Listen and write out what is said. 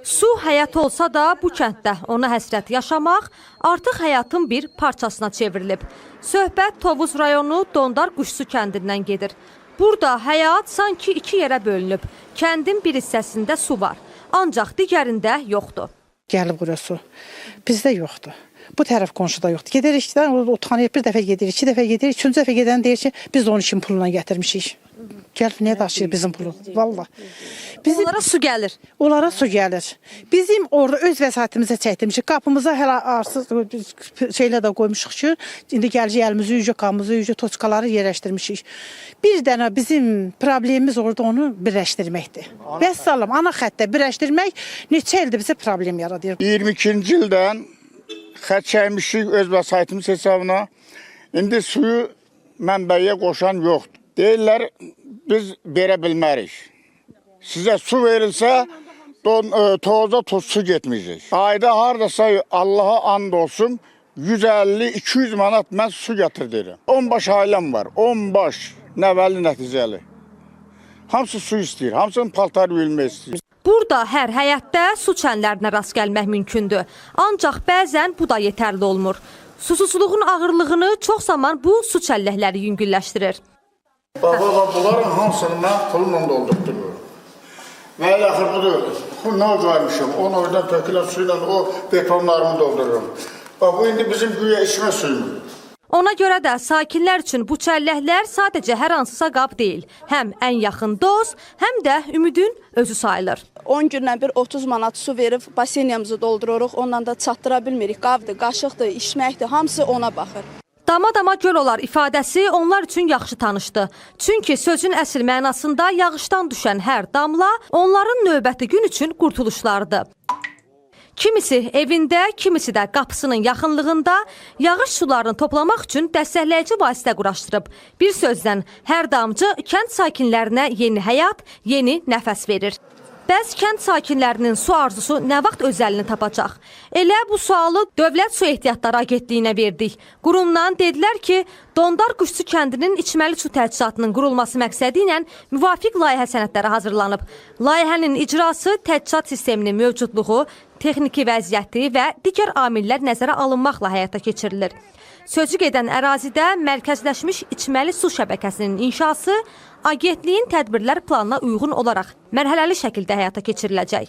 Su həyat olsa da bu kənddə ona həsrət yaşamaq artıq həyatın bir parçasına çevrilib. Söhbət Tovuz rayonu Dondar Quşsu kəndindən gedir. Burada həyat sanki iki yerə bölünüb. Kəndin bir hissəsində su var, ancaq digərində yoxdur. Gəlib bura su. Bizdə yoxdur. Bu tərəf qonşuda yoxdur. Gedərikdən o tanıyıb bir dəfə gedirik, iki dəfə gedirik, üçüncü dəfə gedən deyir ki, biz də onun için puluna gətirmişik. Gəlib niyə daşıyır bizim pulu? Vallahi. Onlara su gəlir. Onlara su gəlir. Bizim orada öz vəsaitimizə çəkdirmişik. Qapımıza hələ arsız şeylə də qoymuşuq ki, indi gələcək əlimizi yüzü, qamızı yüzü, toçkaları yerləşdirmişik. Bir dənə bizim problemimiz orada onu birləşdirməkdir. Vəssalam, ana xəttə birləşdirmək neçə ildir bizə problem yaradır. 22-ci ildən xətt çəkmişik öz vəsaitimiz hesabına. İndi suyu mənbəyə qoşan yoxdur. Deyirlər, biz verə bilmərik. Sizə su verilsə, Tovuza su getməyəcək. Ayda haradasa Allaha and olsun, 150-200 manat mən su gətirdirəm. 10 baş ailəm var, 10 baş nəvəli nəticəli. Hamısı su istəyir, hamısının paltarı yuyulmaq istəyir. Burada hər həyətdə su çənlərinə rast gəlmək mümkündür. Ancaq bəzən bu da yetərli olmur. Susuzluğun ağırlığını çox zaman bu su çəlləkləri yüngülləşdirir. Bunların hamısını mən pulla doldurdurum. Və yaxır budur, nə qoymuşum, onu oradan tökülən suyla o betonlarımı doldururum. Bu indi bizim güya içmə suyumuz. Ona görə də sakinlər üçün bu çəlləklər sadəcə hər hansısa qab deyil. Həm ən yaxın dost, həm də ümidin özü sayılır. 10 gündən bir 30 manat su verib basenyamızı doldururuq, ondan da çatdıra bilmirik. Qabdır, qaşıqdır, içməkdir, hamısı ona baxır. Dama-dama göl olar ifadəsi onlar üçün yaxşı tanışdı. Çünki sözün əsl mənasında yağışdan düşən hər damla onların növbəti gün üçün qurtuluşlardır. Kimisi evində, kimisi də qapısının yaxınlığında yağış sularını toplamaq üçün dəstəkləyici vasitə quraşdırıb. Bir sözlə, hər damcı kənd sakinlərinə yeni həyat, yeni nəfəs verir. Bəs kənd sakinlərinin su arzusu nə vaxt öz əlini tapacaq? Elə bu sualı Dövlət Su Ehtiyatları Agentliyinə verdik. Qurumdan dedilər ki, Dondar Quşsu kəndinin içməli su təchizatının qurulması məqsədi ilə müvafiq layihə sənədləri hazırlanıb. Layihənin icrası, təchizat sisteminin mövcudluğu, texniki vəziyyəti və digər amillər nəzərə alınmaqla həyata keçirilir. Sözü gedən ərazidə mərkəzləşmiş içməli su şəbəkəsinin inşası Agentliyin tədbirlər planına uyğun olaraq mərhələli şəkildə həyata keçiriləcək.